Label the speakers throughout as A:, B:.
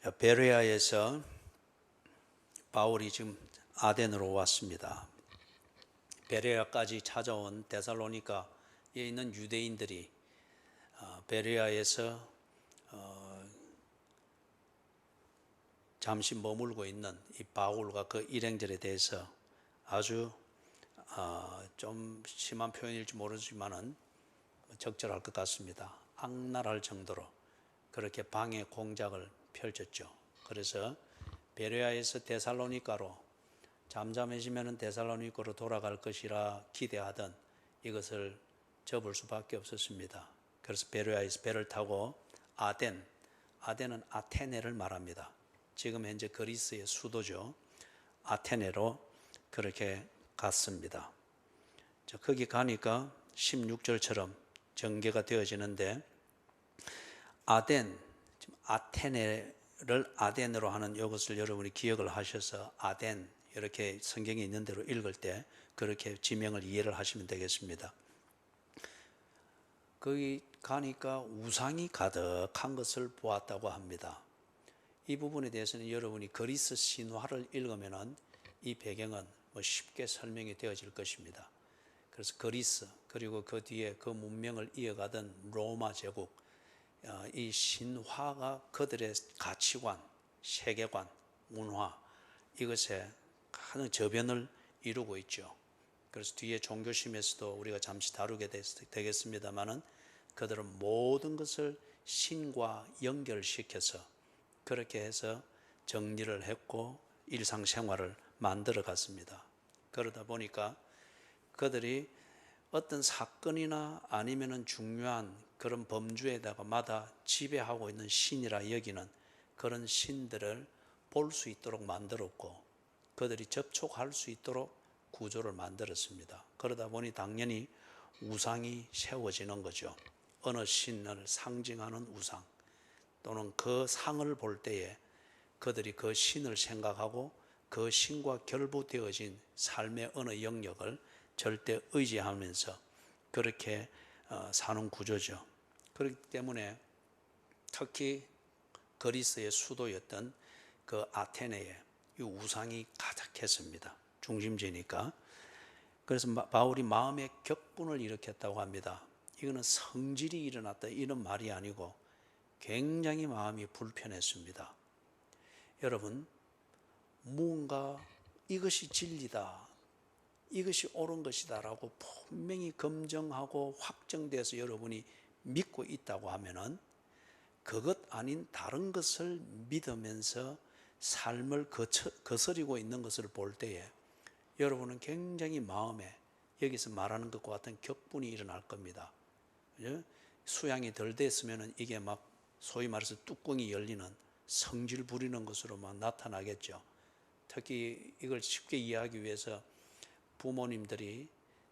A: 베레아에서 바울이 지금 아덴으로 왔습니다. 베레아까지 찾아온 데살로니가에 있는 유대인들이 베레아에서 잠시 머물고 있는 이 바울과 그 일행들에 대해서 아주 좀 심한 표현일지 모르지만은 적절할 것 같습니다. 악랄할 정도로 그렇게 방해 공작을 펼쳤죠. 그래서 베레아에서 데살로니가로 잠잠해지면 데살로니가로 돌아갈 것이라 기대하던 이것을 접을 수밖에 없었습니다. 그래서 베레아에서 배를 타고 아덴은 아테네를 말합니다. 지금 현재 그리스의 수도죠. 아테네로 그렇게 갔습니다. 거기 가니까 16절처럼 전개가 되어지는데 아테네를 아덴으로 하는 이것을 여러분이 기억을 하셔서 아덴 이렇게 성경에 있는 대로 읽을 때 그렇게 지명을 이해를 하시면 되겠습니다. 거기 가니까 우상이 가득한 것을 보았다고 합니다. 이 부분에 대해서는 여러분이 그리스 신화를 읽으면 이 배경은 쉽게 설명이 되어질 것입니다. 그래서 그리스 그리고 그 뒤에 그 문명을 이어가던 로마 제국, 이 신화가 그들의 가치관, 세계관, 문화 이것에 큰 저변을 이루고 있죠. 그래서 뒤에 종교심에서도 우리가 잠시 다루게 되겠습니다만은 그들은 모든 것을 신과 연결시켜서 그렇게 해서 정리를 했고 일상생활을 만들어 갔습니다. 그러다 보니까 그들이 어떤 사건이나 아니면은 중요한 그런 범주에다가 마다 지배하고 있는 신이라 여기는 그런 신들을 볼 수 있도록 만들었고 그들이 접촉할 수 있도록 구조를 만들었습니다. 그러다 보니 당연히 우상이 세워지는 거죠. 어느 신을 상징하는 우상 또는 그 상을 볼 때에 그들이 그 신을 생각하고 그 신과 결부되어진 삶의 어느 영역을 절대 의지하면서 그렇게 사는 구조죠. 그렇기 때문에 특히 그리스의 수도였던 그 아테네에 이 우상이 가득했습니다. 중심지니까. 그래서 바울이 마음의 격분을 일으켰다고 합니다. 이거는 성질이 일어났다 이런 말이 아니고 굉장히 마음이 불편했습니다. 여러분, 무언가 이것이 진리다, 이것이 옳은 것이다 라고 분명히 검증하고 확정돼서 여러분이 믿고 있다고 하면은 그것 아닌 다른 것을 믿으면서 삶을 거스리고 있는 것을 볼 때에 여러분은 굉장히 마음에 여기서 말하는 것과 같은 격분이 일어날 겁니다. 수양이 덜 됐으면 이게 막 소위 말해서 뚜껑이 열리는 성질 부리는 것으로 막 나타나겠죠. 특히 이걸 쉽게 이해하기 위해서 부모님들이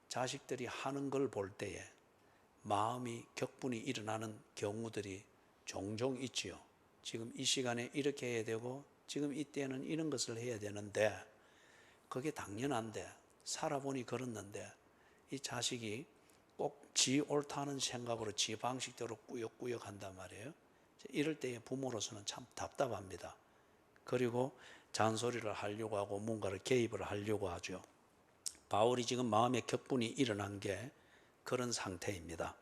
A: 자식들이 하는 걸 볼 때에 마음이 격분이 일어나는 경우들이 종종 있지요. 지금 이 시간에 이렇게 해야 되고 지금 이때는 이런 것을 해야 되는데 그게 당연한데 살아보니 그렇는데 이 자식이 꼭 지 옳다는 생각으로 지 방식대로 꾸역꾸역 한단 말이에요. 이럴 때에 부모로서는 참 답답합니다. 그리고 잔소리를 하려고 하고 뭔가를 개입을 하려고 하죠. 바울이 지금 마음의 격분이 일어난 게 그런 상태입니다.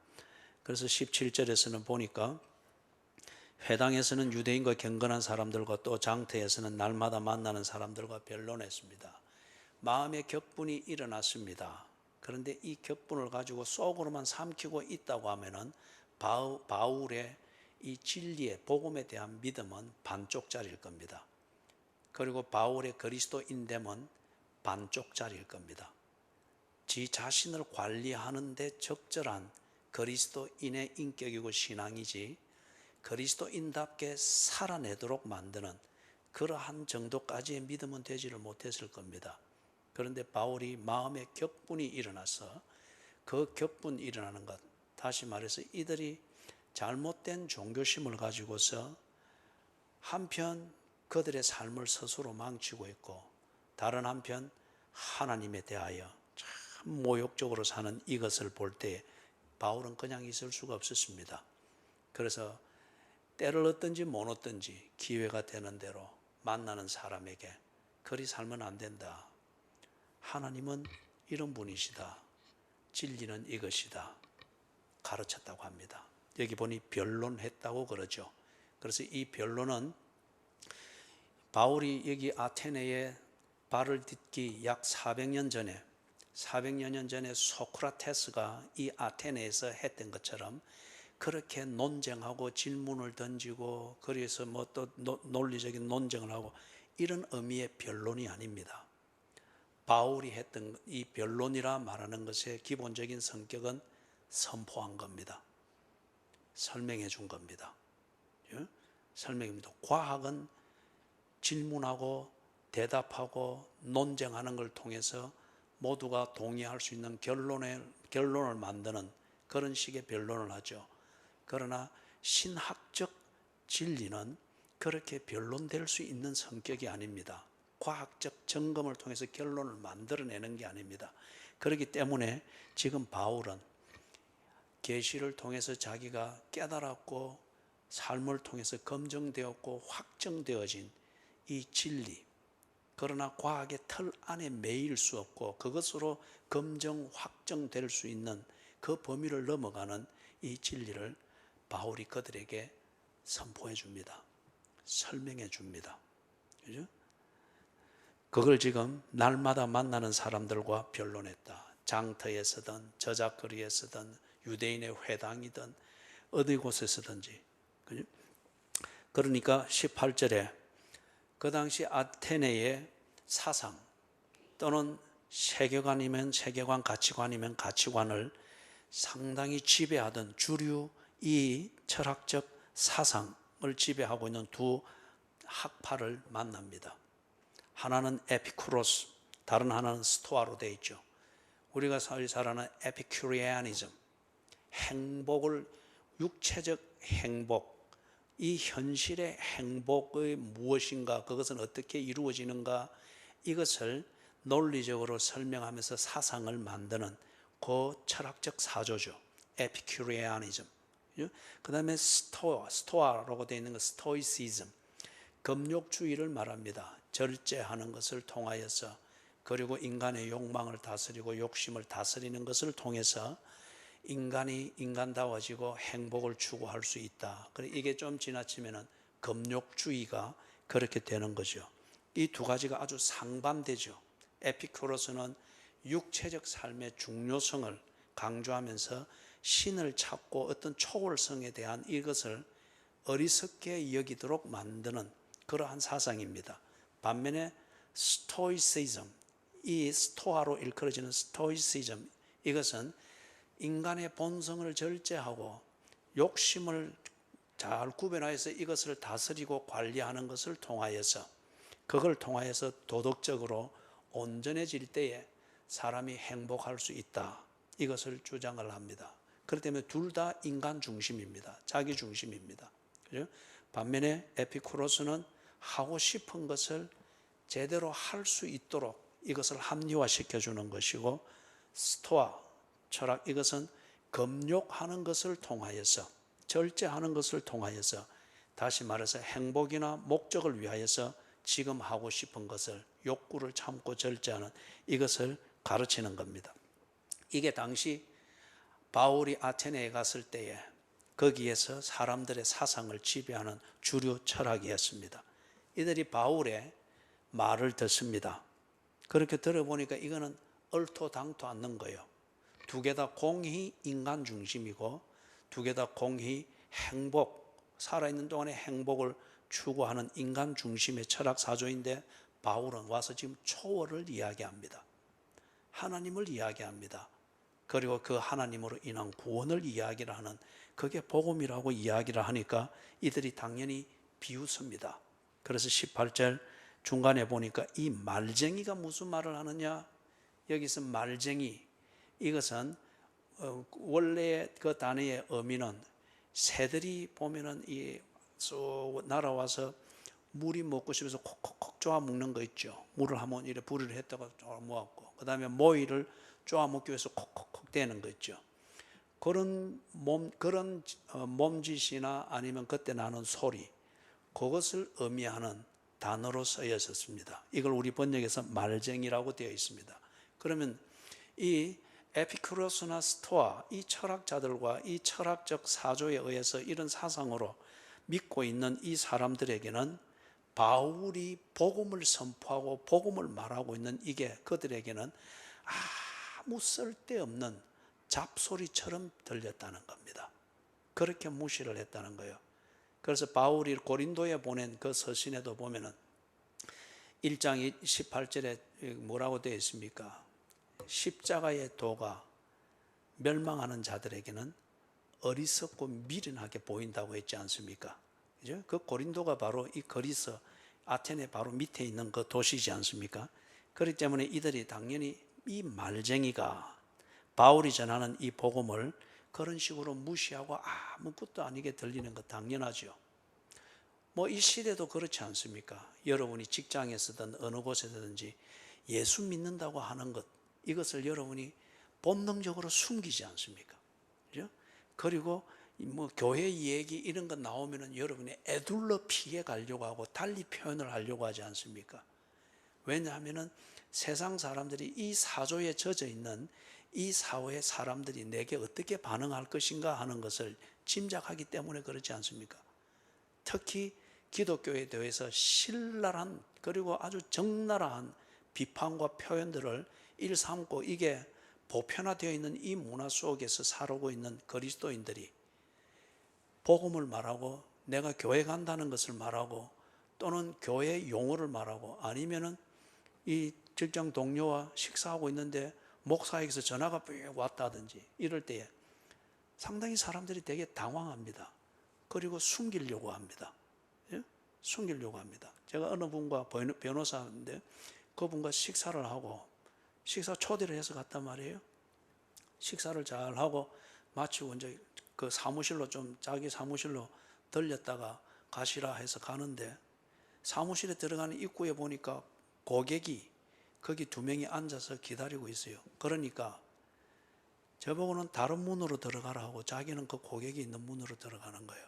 A: 그래서 17절에서는 보니까 회당에서는 유대인과 경건한 사람들과 또 장터에서는 날마다 만나는 사람들과 변론했습니다. 마음의 격분이 일어났습니다. 그런데 이 격분을 가지고 속으로만 삼키고 있다고 하면은 바울의 이 진리의 복음에 대한 믿음은 반쪽짜리일 겁니다. 그리고 바울의 그리스도인됨은 반쪽짜리일 겁니다. 지 자신을 관리하는 데 적절한 그리스도인의 인격이고 신앙이지 그리스도인답게 살아내도록 만드는 그러한 정도까지의 믿음은 되지를 못했을 겁니다. 그런데 바울이 마음의 격분이 일어나서 그 격분이 일어나는 것, 다시 말해서 이들이 잘못된 종교심을 가지고서 한편 그들의 삶을 스스로 망치고 있고 다른 한편 하나님에 대하여 참 모욕적으로 사는 이것을 볼 때 바울은 그냥 있을 수가 없었습니다. 그래서 때를 얻든지 못 얻든지 기회가 되는 대로 만나는 사람에게 그리 살면 안 된다. 하나님은 이런 분이시다. 진리는 이것이다. 가르쳤다고 합니다. 여기 보니 변론했다고 그러죠. 그래서 이 변론은 바울이 여기 아테네에 발을 딛기 약 400년 전에 소크라테스가 이 아테네에서 했던 것처럼 그렇게 논쟁하고 질문을 던지고 그래서 뭐 또 논리적인 논쟁을 하고 이런 의미의 변론이 아닙니다. 바울이 했던 이 변론이라 말하는 것의 기본적인 성격은 선포한 겁니다. 설명해 준 겁니다. 설명입니다. 과학은 질문하고 대답하고 논쟁하는 걸 통해서 모두가 동의할 수 있는 결론을 만드는 그런 식의 변론을 하죠. 그러나 신학적 진리는 그렇게 변론될 수 있는 성격이 아닙니다. 과학적 점검을 통해서 결론을 만들어내는 게 아닙니다. 그렇기 때문에 지금 바울은 계시를 통해서 자기가 깨달았고 삶을 통해서 검증되었고 확정되어진 이 진리, 그러나 과학의 틀 안에 매일 수 없고 그것으로 검증, 확정될 수 있는 그 범위를 넘어가는 이 진리를 바울이 그들에게 선포해 줍니다. 설명해 줍니다. 그죠? 그걸 지금 날마다 만나는 사람들과 변론했다. 장터에서든 저작거리에서든 유대인의 회당이든 어디 곳에서든지. 그죠? 그러니까 18절에 그 당시 아테네의 사상 또는 세계관이면 세계관, 가치관이면 가치관을 상당히 지배하던 주류 이 철학적 사상을 지배하고 있는 두 학파를 만납니다. 하나는 에피쿠로스, 다른 하나는 스토아로 되어 있죠. 우리가 잘 아는 에피큐리아니즘, 행복을, 육체적 행복, 이 현실의 행복의 무엇인가, 그것은 어떻게 이루어지는가, 이것을 논리적으로 설명하면서 사상을 만드는 그 철학적 사조죠. 에피큐리아니즘. 그 다음에 스토아라고 되어 있는 것, 스토이시즘, 금욕주의를 말합니다. 절제하는 것을 통하여서, 그리고 인간의 욕망을 다스리고 욕심을 다스리는 것을 통해서 인간이 인간다워지고 행복을 추구할 수 있다. 이게 좀 지나치면은 금욕주의가 그렇게 되는 거죠. 이 두 가지가 아주 상반되죠. 에피쿠로스는 육체적 삶의 중요성을 강조하면서 신을 찾고 어떤 초월성에 대한 이것을 어리석게 여기도록 만드는 그러한 사상입니다. 반면에 스토이시즘, 이 스토아로 일컬어지는 스토이시즘, 이것은 인간의 본성을 절제하고 욕심을 잘 구별하여서 이것을 다스리고 관리하는 것을 통하여서, 그걸 통하여서 도덕적으로 온전해질 때에 사람이 행복할 수 있다, 이것을 주장을 합니다. 그렇기 때문에 둘 다 인간 중심입니다. 자기 중심입니다. 그죠? 반면에 에피쿠로스는 하고 싶은 것을 제대로 할 수 있도록 이것을 합리화시켜 주는 것이고, 스토아 철학, 이것은 금욕하는 것을 통하여서, 절제하는 것을 통하여서, 다시 말해서 행복이나 목적을 위하여서 지금 하고 싶은 것을, 욕구를 참고 절제하는 이것을 가르치는 겁니다. 이게 당시 바울이 아테네에 갔을 때에 거기에서 사람들의 사상을 지배하는 주류 철학이었습니다. 이들이 바울의 말을 듣습니다. 그렇게 들어보니까 이거는 얼토당토 않는 거예요. 두 개 다 공히 인간 중심이고, 두 개 다 공히 행복, 살아있는 동안의 행복을 추구하는 인간 중심의 철학 사조인데, 바울은 와서 지금 초월을 이야기합니다. 하나님을 이야기합니다. 그리고 그 하나님으로 인한 구원을 이야기를 하는, 그게 복음이라고 이야기를 하니까 이들이 당연히 비웃습니다. 그래서 18절 중간에 보니까 이 말쟁이가 무슨 말을 하느냐, 여기서 말쟁이, 이것은 원래 그 단어의 의미는 새들이 보면은 쑥 날아와서 물이 먹고 싶어서 콕콕콕 쪼아 먹는 거 있죠. 물을 한번 이렇게 불을 했다가 쪼아 먹었고, 그 다음에 모이를 쪼아 먹기 위해서 콕콕콕 대는 거 있죠. 그런 몸짓이나 아니면 그때 나는 소리, 그것을 의미하는 단어로 쓰여 있었습니다. 이걸 우리 번역에서 말쟁이라고 되어 있습니다. 그러면 이 에피쿠로스나 스토아, 이 철학자들과 이 철학적 사조에 의해서 이런 사상으로 믿고 있는 이 사람들에게는 바울이 복음을 선포하고 복음을 말하고 있는 이게 그들에게는 아무 쓸데없는 잡소리처럼 들렸다는 겁니다. 그렇게 무시를 했다는 거예요. 그래서 바울이 고린도에 보낸 그 서신에도 보면은 1장 18절에 뭐라고 되어 있습니까? 십자가의 도가 멸망하는 자들에게는 어리석고 미련하게 보인다고 했지 않습니까? 그죠? 그 고린도가 바로 이 그리스 아테네 바로 밑에 있는 그 도시지 않습니까? 그렇기 때문에 이들이 당연히 이 말쟁이가 바울이 전하는 이 복음을 그런 식으로 무시하고 아무것도 아니게 들리는 거 당연하죠. 뭐 이 시대도 그렇지 않습니까? 여러분이 직장에서든 어느 곳에든지 예수 믿는다고 하는 것, 이것을 여러분이 본능적으로 숨기지 않습니까? 그죠? 그리고 뭐 교회 얘기 이런 거 나오면은 여러분이 애둘러 피해 가려고 하고 달리 표현을 하려고 하지 않습니까? 왜냐하면은 세상 사람들이 이 사조에 젖어 있는 이 사회의 사람들이 내게 어떻게 반응할 것인가 하는 것을 짐작하기 때문에 그렇지 않습니까? 특히 기독교에 대해서 신랄한 그리고 아주 적나라한 비판과 표현들을 일삼고 이게 보편화되어 있는 이 문화 속에서 살아오고 있는 그리스도인들이 복음을 말하고 내가 교회 간다는 것을 말하고 또는 교회 용어를 말하고 아니면은 이 직장 동료와 식사하고 있는데 목사에게서 전화가 왔다든지 이럴 때에 상당히 사람들이 되게 당황합니다. 그리고 숨기려고 합니다. 예? 숨기려고 합니다. 제가 어느 분과 변호사인데 그분과 식사를 하고 식사 초대를 해서 갔단 말이에요. 식사를 잘 하고 마치고 이제 그 사무실로 좀 자기 사무실로 들렸다가 가시라 해서 가는데 사무실에 들어가는 입구에 보니까 고객이 거기 2명이 앉아서 기다리고 있어요. 그러니까 저보고는 다른 문으로 들어가라 하고 자기는 그 고객이 있는 문으로 들어가는 거예요.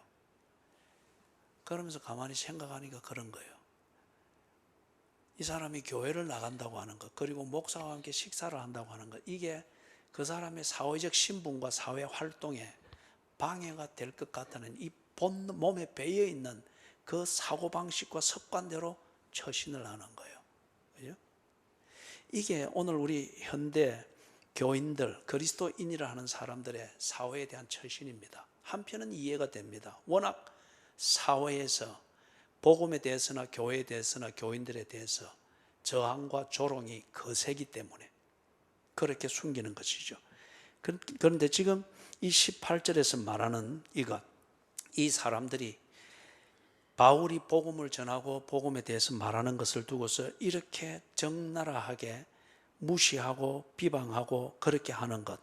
A: 그러면서 가만히 생각하니까 그런 거예요. 이 사람이 교회를 나간다고 하는 것, 그리고 목사와 함께 식사를 한다고 하는 것, 이게 그 사람의 사회적 신분과 사회 활동에 방해가 될 것 같다는 이 몸에 배어 있는 그 사고방식과 습관대로 처신을 하는 거예요. 그죠? 이게 오늘 우리 현대 교인들, 그리스도인이라 하는 사람들의 사회에 대한 처신입니다. 한편은 이해가 됩니다. 워낙 사회에서 복음에 대해서나 교회에 대해서나 교인들에 대해서 저항과 조롱이 거세기 때문에 그렇게 숨기는 것이죠. 그런데 지금 이 18절에서 말하는 이것, 이 사람들이 바울이 복음을 전하고 복음에 대해서 말하는 것을 두고서 이렇게 적나라하게 무시하고 비방하고 그렇게 하는 것,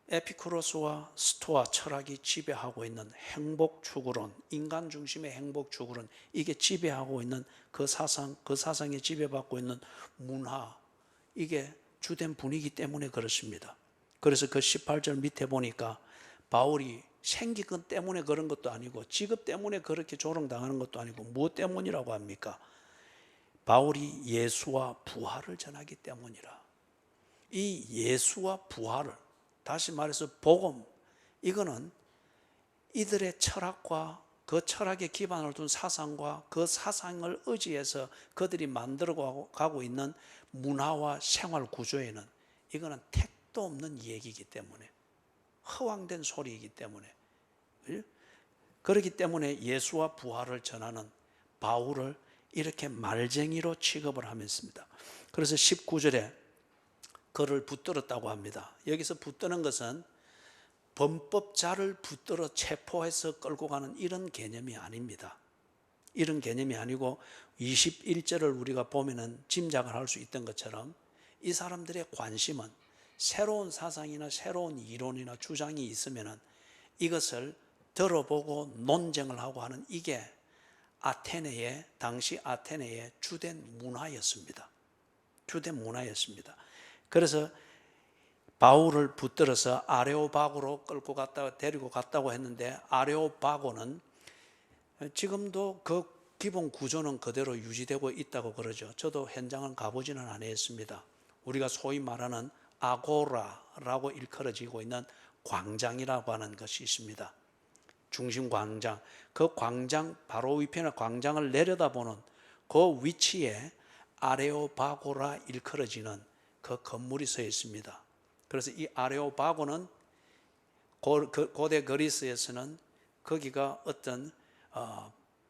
A: 에피쿠로스와 스토아 철학이 지배하고 있는 행복 추구론, 인간 중심의 행복 추구론, 이게 지배하고 있는 그 사상, 그 사상에 지배받고 있는 문화, 이게 주된 분위기 때문에 그렇습니다. 그래서 그 18절 밑에 보니까 바울이 생기건 때문에 그런 것도 아니고 직업 때문에 그렇게 조롱당하는 것도 아니고 무엇 때문이라고 합니까? 바울이 예수와 부활을 전하기 때문이라. 이 예수와 부활을, 다시 말해서 복음, 이거는 이들의 철학과 그 철학에 기반을 둔 사상과 그 사상을 의지해서 그들이 만들어 가고 있는 문화와 생활 구조에는 이거는 택도 없는 얘기이기 때문에, 허황된 소리이기 때문에, 그렇기 때문에 예수와 부활을 전하는 바울을 이렇게 말쟁이로 취급을 하면서입니다. 그래서 19절에 그를 붙들었다고 합니다. 여기서 붙드는 것은 범법자를 붙들어 체포해서 끌고 가는 이런 개념이 아닙니다. 이런 개념이 아니고 21절을 우리가 보면은 짐작을 할 수 있던 것처럼 이 사람들의 관심은 새로운 사상이나 새로운 이론이나 주장이 있으면은 이것을 들어보고 논쟁을 하고 하는 이게 아테네의, 당시 아테네의 주된 문화였습니다. 주된 문화였습니다. 그래서 바울을 붙들어서 아레오바고로 끌고 갔다가 데리고 갔다고 했는데, 아레오바고는 지금도 그 기본 구조는 그대로 유지되고 있다고 그러죠. 저도 현장은 가보지는 않았습니다. 우리가 소위 말하는 아고라라고 일컬어지고 있는 광장이라고 하는 것이 있습니다. 중심 광장, 그 광장 바로 위편에 광장을 내려다보는 그 위치에 아레오바고라 일컬어지는 그 건물이 서 있습니다. 그래서 이 아레오바고는 고대 그리스에서는 거기가 어떤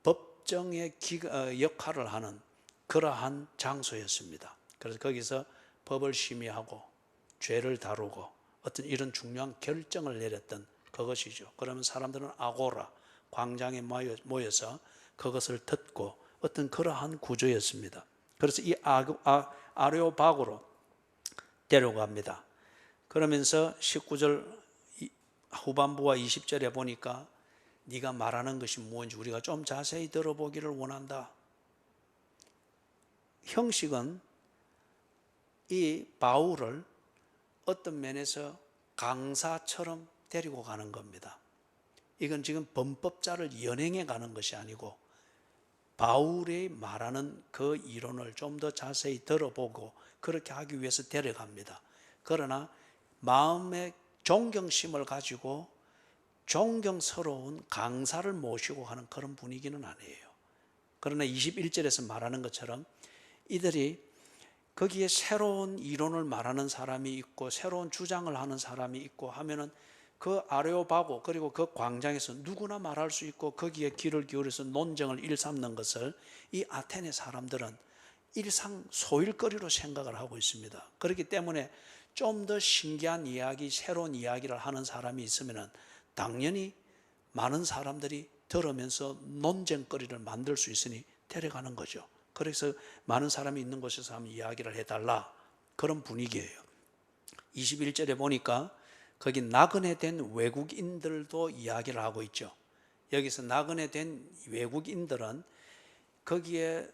A: 법정의 역할을 하는 그러한 장소였습니다. 그래서 거기서 법을 심의하고 죄를 다루고 어떤 이런 중요한 결정을 내렸던 그것이죠. 그러면 사람들은 아고라, 광장에 모여서 그것을 듣고 어떤 그러한 구조였습니다. 그래서 이 아레오바고로 데려갑니다. 그러면서 19절 후반부와 20절에 보니까 네가 말하는 것이 무엇인지 우리가 좀 자세히 들어보기를 원한다. 형식은 이 바울을 어떤 면에서 강사처럼 데리고 가는 겁니다. 이건 지금 범법자를 연행해 가는 것이 아니고 바울이 말하는 그 이론을 좀 더 자세히 들어보고 그렇게 하기 위해서 데려갑니다. 그러나 마음의 존경심을 가지고 존경스러운 강사를 모시고 하는 그런 분위기는 아니에요. 그러나 21절에서 말하는 것처럼 이들이 거기에 새로운 이론을 말하는 사람이 있고 새로운 주장을 하는 사람이 있고 하면은 그 아레오바고 그리고 그 광장에서 누구나 말할 수 있고 거기에 귀를 기울여서 논쟁을 일삼는 것을 이 아테네 사람들은 일상 소일거리로 생각을 하고 있습니다. 그렇기 때문에 좀 더 신기한 이야기, 새로운 이야기를 하는 사람이 있으면 당연히 많은 사람들이 들으면서 논쟁거리를 만들 수 있으니 데려가는 거죠. 그래서 많은 사람이 있는 곳에서 한번 이야기를 해달라, 그런 분위기예요. 21절에 보니까 거기 나그네 된 외국인들도 이야기를 하고 있죠. 여기서 나그네 된 외국인들은 거기에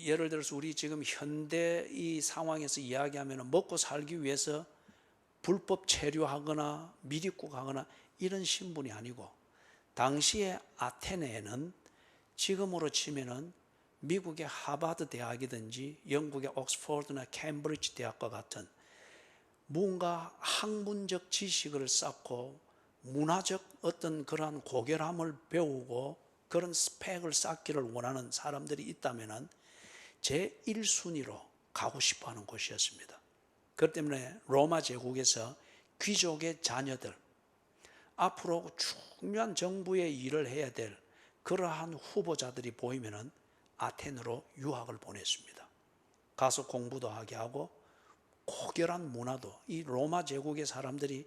A: 예를 들어서 우리 지금 현대 이 상황에서 이야기하면 먹고 살기 위해서 불법 체류하거나 미립국 하거나 이런 신분이 아니고, 당시에 아테네에는 지금으로 치면은 미국의 하버드 대학이든지 영국의 옥스퍼드나 캠브리지 대학과 같은 뭔가 학문적 지식을 쌓고 문화적 어떤 그러한 고결함을 배우고 그런 스펙을 쌓기를 원하는 사람들이 있다면 제1순위로 가고 싶어하는 곳이었습니다. 그렇기 때문에 로마 제국에서 귀족의 자녀들, 앞으로 중요한 정부의 일을 해야 될 그러한 후보자들이 보이면 아테네로 유학을 보냈습니다. 가서 공부도 하게 하고 고결한 문화도, 이 로마 제국의 사람들이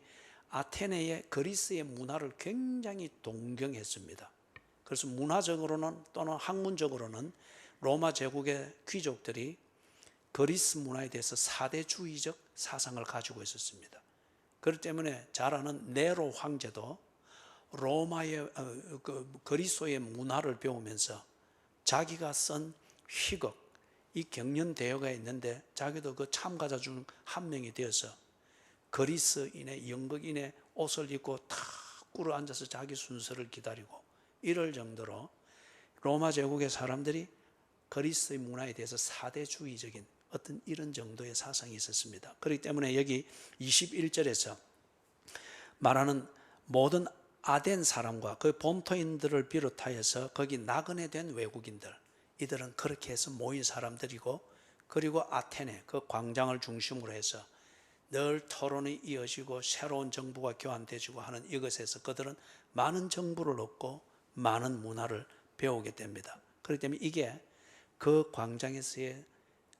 A: 아테네의 그리스의 문화를 굉장히 동경했습니다. 그래서 문화적으로는 또는 학문적으로는 로마 제국의 귀족들이 그리스 문화에 대해서 사대주의적 사상을 가지고 있었습니다. 그렇기 때문에 잘 아는 네로 황제도 로마의 그리스도의 문화를 배우면서 자기가 쓴 희극, 이 경연대회가 있는데 자기도 그 참가자 중 한 명이 되어서 그리스인의 연극인의 옷을 입고 탁 꿇어 앉아서 자기 순서를 기다리고 이럴 정도로 로마 제국의 사람들이 그리스의 문화에 대해서 사대주의적인 어떤 이런 정도의 사상이 있었습니다. 그렇기 때문에 여기 21절에서 말하는 모든 아덴 사람과 그 본토인들을 비롯하여서 거기 나그네 된 외국인들, 이들은 그렇게 해서 모인 사람들이고, 그리고 아테네 그 광장을 중심으로 해서 늘 토론이 이어지고 새로운 정부가 교환되지고 하는 이것에서 그들은 많은 정보를 얻고 많은 문화를 배우게 됩니다. 그렇기 때문에 이게 그 광장에서의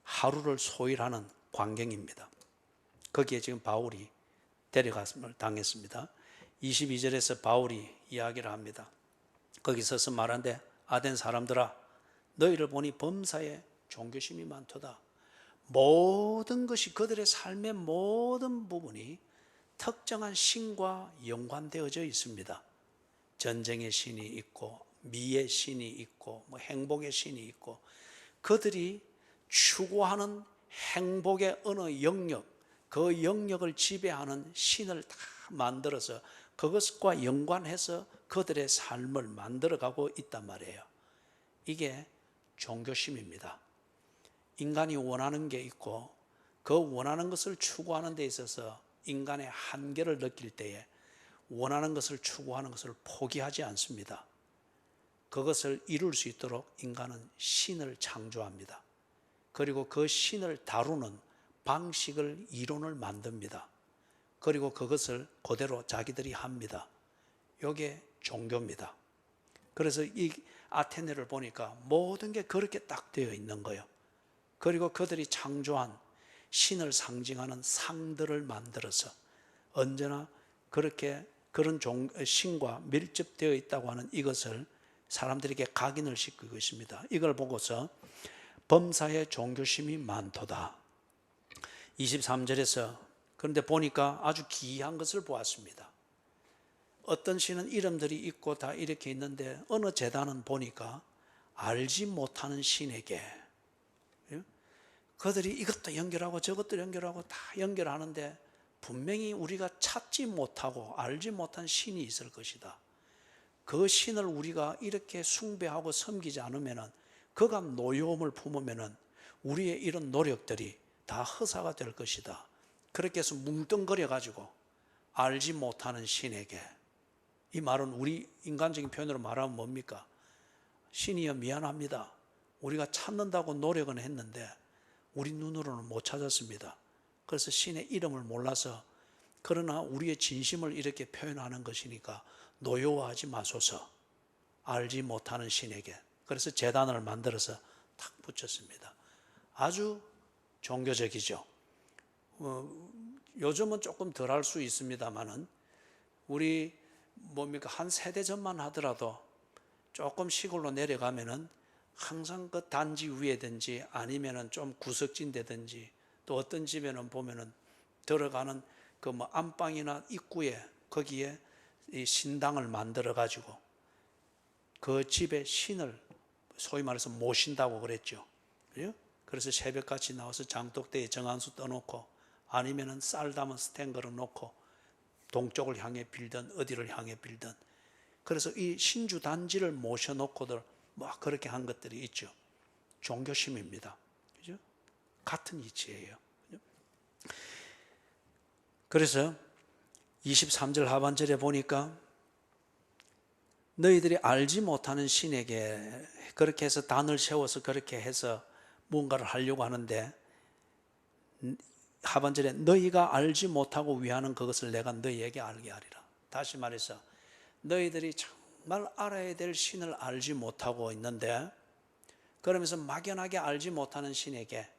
A: 하루를 소일하는 광경입니다. 거기에 지금 바울이 데려갔음을 당했습니다. 22절에서 바울이 이야기를 합니다. 거기 서서 말한데, 아덴 사람들아, 너희를 보니 범사에 종교심이 많도다. 모든 것이, 그들의 삶의 모든 부분이 특정한 신과 연관되어져 있습니다. 전쟁의 신이 있고 미의 신이 있고 행복의 신이 있고, 그들이 추구하는 행복의 어느 영역, 그 영역을 지배하는 신을 다 만들어서 그것과 연관해서 그들의 삶을 만들어가고 있단 말이에요. 이게 종교심입니다. 인간이 원하는 게 있고 그 원하는 것을 추구하는 데 있어서 인간의 한계를 느낄 때에 원하는 것을 추구하는 것을 포기하지 않습니다. 그것을 이룰 수 있도록 인간은 신을 창조합니다. 그리고 그 신을 다루는 방식을, 이론을 만듭니다. 그리고 그것을 그대로 자기들이 합니다. 이게 종교입니다. 그래서 이 아테네를 보니까 모든 게 그렇게 딱 되어 있는 거예요. 그리고 그들이 창조한 신을 상징하는 상들을 만들어서 언제나 그렇게 그런 신과 밀접되어 있다고 하는 이것을 사람들에게 각인을 시키고 있습니다. 이걸 보고서 범사에 종교심이 많도다. 23절에서 그런데 보니까 아주 기이한 것을 보았습니다. 어떤 신은 이름들이 있고 다 이렇게 있는데 어느 제단은 보니까 알지 못하는 신에게, 그들이 이것도 연결하고 저것도 연결하고 다 연결하는데 분명히 우리가 찾지 못하고 알지 못한 신이 있을 것이다. 그 신을 우리가 이렇게 숭배하고 섬기지 않으면, 그가 노여움을 품으면 우리의 이런 노력들이 다 허사가 될 것이다. 그렇게 해서 뭉뚱거려 가지고 알지 못하는 신에게, 이 말은 우리 인간적인 표현으로 말하면 뭡니까? 신이여 미안합니다. 우리가 찾는다고 노력은 했는데 우리 눈으로는 못 찾았습니다. 그래서 신의 이름을 몰라서, 그러나 우리의 진심을 이렇게 표현하는 것이니까 노여워하지 마소서. 알지 못하는 신에게. 그래서 제단을 만들어서 탁 붙였습니다. 아주 종교적이죠. 요즘은 조금 덜 할 수 있습니다만은 우리 한 세대 전만 하더라도 조금 시골로 내려가면은 항상 그 단지 위에든지 아니면은 좀 구석진 데든지, 또 어떤 집에는 보면은 들어가는 그 안방이나 입구에 거기에 이 신당을 만들어 가지고 그 집에 신을 소위 말해서 모신다고 그랬죠. 그래서 새벽같이 나와서 장독대에 정한수 떠놓고 아니면은 쌀 담은 스탠 걸어놓고 동쪽을 향해 빌든 어디를 향해 빌든, 그래서 이 신주 단지를 모셔놓고들 그렇게 한 것들이 있죠. 종교심입니다. 그죠? 같은 이치예요. 그죠? 그래서 23절 하반절에 보니까 너희들이 알지 못하는 신에게 그렇게 해서 단을 세워서 그렇게 해서 뭔가를 하려고 하는데, 하반절에 너희가 알지 못하고 위하는 그것을 내가 너희에게 알게 하리라. 다시 말해서 너희들이 정말 알아야 될 신을 알지 못하고 있는데, 그러면서 막연하게 알지 못하는 신에게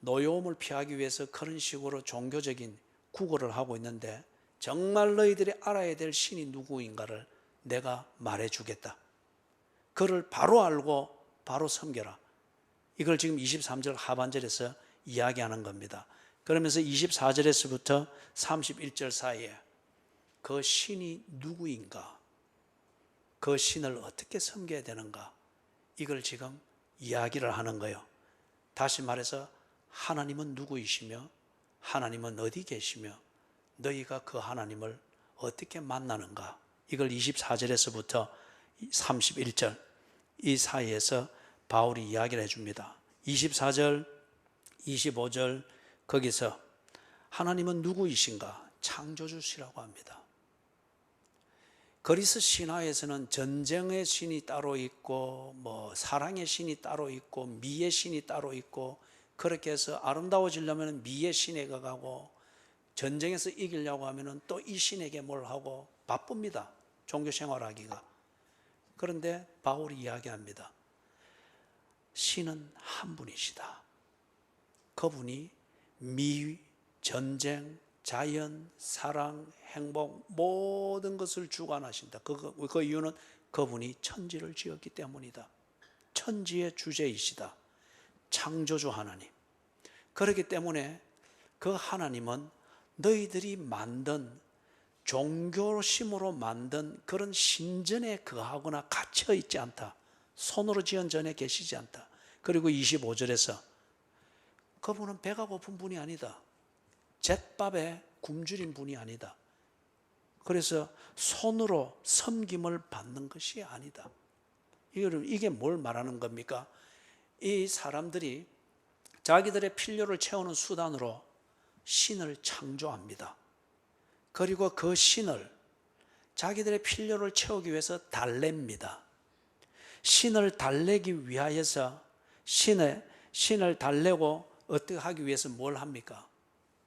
A: 노여움을 피하기 위해서 그런 식으로 종교적인 구걸을 하고 있는데, 정말 너희들이 알아야 될 신이 누구인가를 내가 말해주겠다. 그를 바로 알고 바로 섬겨라. 이걸 지금 23절 하반절에서 이야기하는 겁니다. 그러면서 24절에서부터 31절 사이에 그 신이 누구인가, 그 신을 어떻게 섬겨야 되는가, 이걸 지금 이야기를 하는 거예요. 다시 말해서 하나님은 누구이시며 하나님은 어디 계시며 너희가 그 하나님을 어떻게 만나는가, 이걸 24절에서부터 31절 이 사이에서 바울이 이야기를 해줍니다. 24절, 25절 거기서 하나님은 누구이신가? 창조주시라고 합니다. 그리스 신화에서는 전쟁의 신이 따로 있고 사랑의 신이 따로 있고 미의 신이 따로 있고, 그렇게 해서 아름다워지려면 미의 신에게 가고 전쟁에서 이기려고 하면 또 이 신에게 뭘 하고 바쁩니다. 종교 생활하기가. 그런데 바울이 이야기합니다. 신은 한 분이시다. 그분이 미, 전쟁, 자연, 사랑, 행복 모든 것을 주관하신다. 그 이유는 그분이 천지를 지었기 때문이다. 천지의 주제이시다. 창조주 하나님. 그렇기 때문에 그 하나님은 너희들이 만든 종교심으로 만든 그런 신전에 거하거나 갇혀 있지 않다. 손으로 지은 전에 계시지 않다. 그리고 25절에서 그분은 배가 고픈 분이 아니다. 잿밥에 굶주린 분이 아니다. 그래서 손으로 섬김을 받는 것이 아니다. 이게 뭘 말하는 겁니까? 이 사람들이 자기들의 필요를 채우는 수단으로 신을 창조합니다. 그리고 그 신을 자기들의 필요를 채우기 위해서 달랩니다. 신을 달래기 위하여서 신을 달래고 어떻게 하기 위해서 뭘 합니까?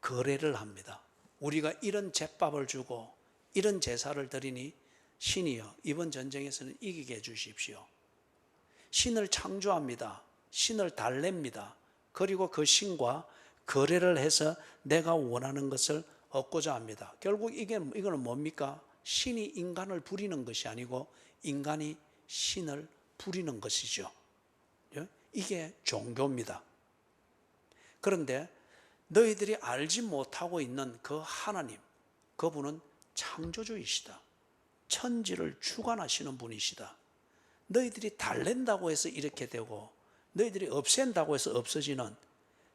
A: 거래를 합니다. 우리가 이런 잿밥을 주고 이런 제사를 드리니 신이여 이번 전쟁에서는 이기게 해주십시오. 신을 창조합니다. 신을 달랩니다. 그리고 그 신과 거래를 해서 내가 원하는 것을 얻고자 합니다. 결국 이거는 뭡니까? 신이 인간을 부리는 것이 아니고 인간이 신을 부리는 것이죠. 이게 종교입니다. 그런데 너희들이 알지 못하고 있는 그 하나님, 그분은 창조주이시다. 천지를 주관하시는 분이시다. 너희들이 달랜다고 해서 이렇게 되고 너희들이 없앤다고 해서 없어지는,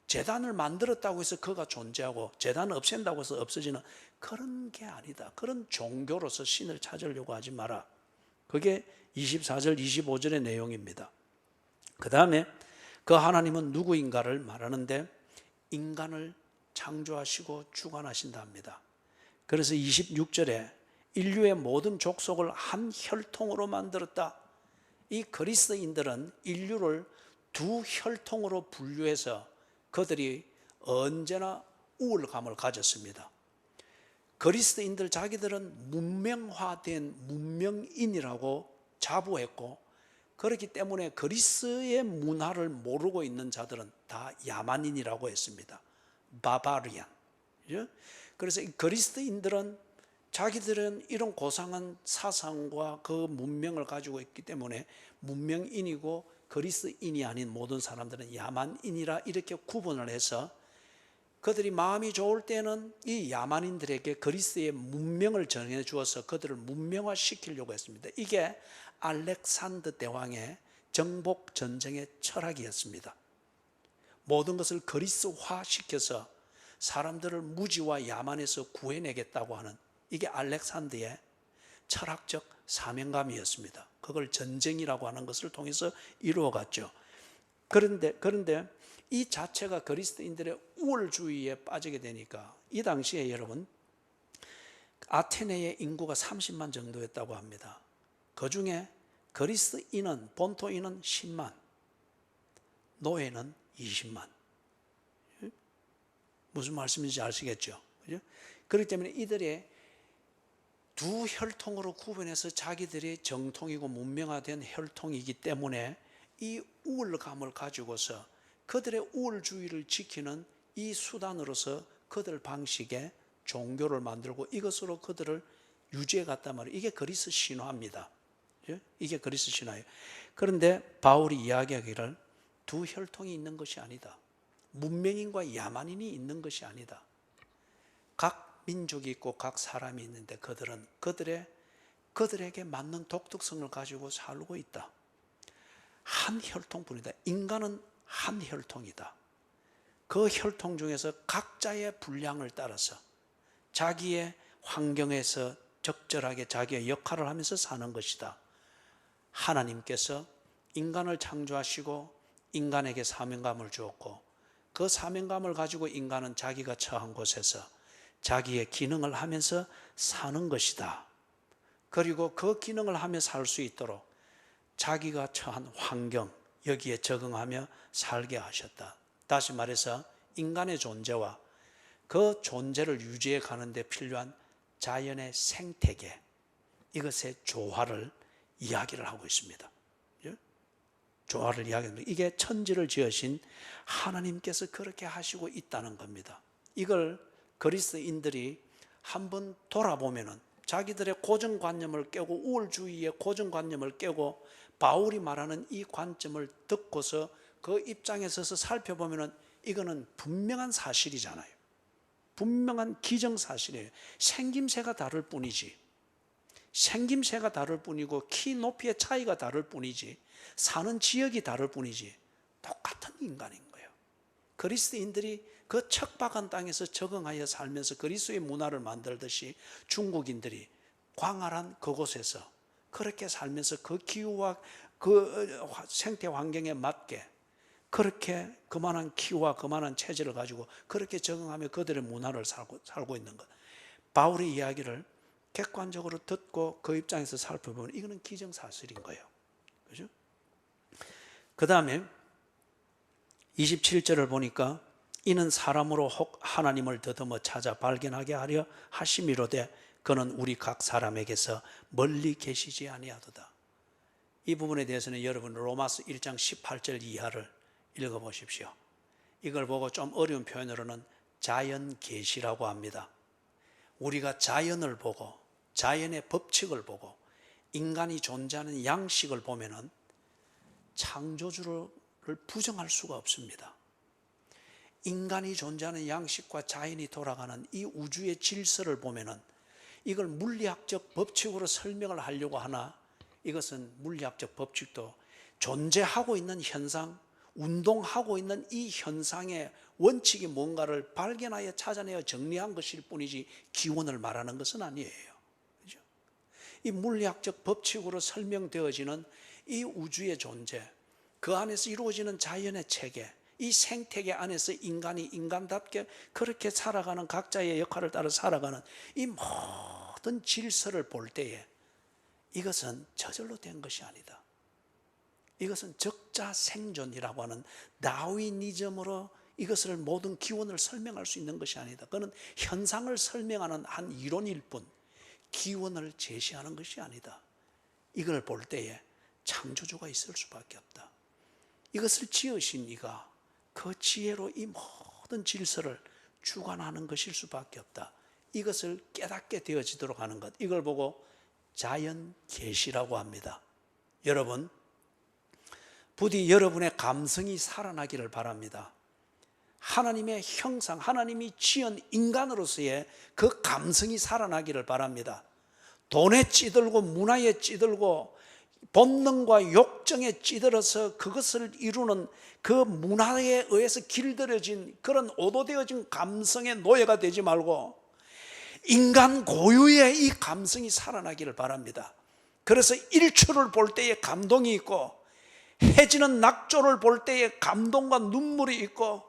A: 제단을 만들었다고 해서 그가 존재하고 제단을 없앤다고 해서 없어지는 그런 게 아니다. 그런 종교로서 신을 찾으려고 하지 마라. 그게 24절 25절의 내용입니다. 그 다음에 그 하나님은 누구인가를 말하는데 인간을 창조하시고 주관하신다 합니다. 그래서 26절에 인류의 모든 족속을 한 혈통으로 만들었다. 이 그리스도인들은 인류를 두 혈통으로 분류해서 그들이 언제나 우월감을 가졌습니다. 그리스도인들 자기들은 문명화된 문명인이라고 자부했고, 그렇기 때문에 그리스의 문화를 모르고 있는 자들은 다 야만인이라고 했습니다. 바바리안. 그래서 그리스도인들은 자기들은 이런 고상한 사상과 그 문명을 가지고 있기 때문에 문명인이고 그리스인이 아닌 모든 사람들은 야만인이라 이렇게 구분을 해서 그들이 마음이 좋을 때는 이 야만인들에게 그리스의 문명을 전해주어서 그들을 문명화시키려고 했습니다. 이게 알렉산더 대왕의 정복 전쟁의 철학이었습니다. 모든 것을 그리스화시켜서 사람들을 무지와 야만에서 구해내겠다고 하는, 이게 알렉산더의 철학적 사명감이었습니다. 그걸 전쟁이라고 하는 것을 통해서 이루어갔죠. 그런데 이 자체가 그리스도인들의 우월주의에 빠지게 되니까 이 당시에 여러분 아테네의 인구가 30만 정도였다고 합니다. 그 중에 그리스인은 본토인은 10만, 노예는 20만. 무슨 말씀인지 아시겠죠? 그죠? 그렇기 때문에 이들의 두 혈통으로 구분해서 자기들이 정통이고 문명화된 혈통이기 때문에 이 우월감을 가지고서 그들의 우월주의를 지키는 이 수단으로서 그들 방식의 종교를 만들고 이것으로 그들을 유지해 갔단 말이에요. 이게 그리스 신화입니다. 이게 그리스 신화예요. 그런데 바울이 이야기하기를 두 혈통이 있는 것이 아니다. 문명인과 야만인이 있는 것이 아니다. 각 민족이 있고 각 사람이 있는데 그들은 그들에게 맞는 독특성을 가지고 살고 있다. 한 혈통뿐이다. 인간은 한 혈통이다. 그 혈통 중에서 각자의 분량을 따라서 자기의 환경에서 적절하게 자기의 역할을 하면서 사는 것이다. 하나님께서 인간을 창조하시고 인간에게 사명감을 주었고 그 사명감을 가지고 인간은 자기가 처한 곳에서 자기의 기능을 하면서 사는 것이다. 그리고 그 기능을 하며 살 수 있도록 자기가 처한 환경, 여기에 적응하며 살게 하셨다. 다시 말해서 인간의 존재와 그 존재를 유지해 가는 데 필요한 자연의 생태계, 이것의 조화를 이야기를 하고 있습니다. 조화를 이야기합니다. 이게 천지를 지으신 하나님께서 그렇게 하시고 있다는 겁니다. 이걸 그리스인들이 한번 돌아보면은 자기들의 고정관념을 깨고 우월주의의 고정관념을 깨고 바울이 말하는 이 관점을 듣고서 그 입장에 서서 살펴보면은 이거는 분명한 사실이잖아요. 분명한 기정사실이에요. 생김새가 다를 뿐이지. 생김새가 다를 뿐이고 키 높이의 차이가 다를 뿐이지 사는 지역이 다를 뿐이지 똑같은 인간인 거예요. 그리스도인들이 그 척박한 땅에서 적응하여 살면서 그리스도의 문화를 만들듯이 중국인들이 광활한 그곳에서 그렇게 살면서 그 기후와 그 생태 환경에 맞게 그렇게 그만한 키와 그만한 체질을 가지고 그렇게 적응하며 그들의 문화를 살고 있는 것. 바울의 이야기를 객관적으로 듣고 그 입장에서 살펴보면 이거는 기정사실인 거예요. 그죠? 그 다음에 27절을 보니까 이는 사람으로 혹 하나님을 더듬어 찾아 발견하게 하려 하심이로되 그는 우리 각 사람에게서 멀리 계시지 아니하도다. 이 부분에 대해서는 여러분 로마서 1장 18절 이하를 읽어보십시오. 이걸 보고 좀 어려운 표현으로는 자연 계시라고 합니다. 우리가 자연을 보고 자연의 법칙을 보고 인간이 존재하는 양식을 보면은 창조주를 부정할 수가 없습니다. 인간이 존재하는 양식과 자연이 돌아가는 이 우주의 질서를 보면은 이걸 물리학적 법칙으로 설명을 하려고 하나 이것은 물리학적 법칙도 존재하고 있는 현상, 운동하고 있는 이 현상의 원칙이 뭔가를 발견하여 찾아내어 정리한 것일 뿐이지 기원을 말하는 것은 아니에요. 그죠? 이 물리학적 법칙으로 설명되어지는 이 우주의 존재, 그 안에서 이루어지는 자연의 체계, 이 생태계 안에서 인간이 인간답게 그렇게 살아가는 각자의 역할을 따라 살아가는 이 모든 질서를 볼 때에 이것은 저절로 된 것이 아니다. 이것은 적자 생존이라고 하는 다윈이즘으로 이것을 모든 기원을 설명할 수 있는 것이 아니다. 그는 현상을 설명하는 한 이론일 뿐 기원을 제시하는 것이 아니다. 이걸 볼 때에 창조주가 있을 수밖에 없다. 이것을 지으신 이가 그 지혜로 이 모든 질서를 주관하는 것일 수밖에 없다. 이것을 깨닫게 되어지도록 하는 것, 이걸 보고 자연 계시라고 합니다. 여러분, 부디 여러분의 감성이 살아나기를 바랍니다. 하나님의 형상, 하나님이 지은 인간으로서의 그 감성이 살아나기를 바랍니다. 돈에 찌들고 문화에 찌들고 본능과 욕정에 찌들어서 그것을 이루는 그 문화에 의해서 길들여진 그런 오도되어진 감성의 노예가 되지 말고 인간 고유의 이 감성이 살아나기를 바랍니다. 그래서 일출을 볼 때에 감동이 있고 해지는 낙조를 볼 때에 감동과 눈물이 있고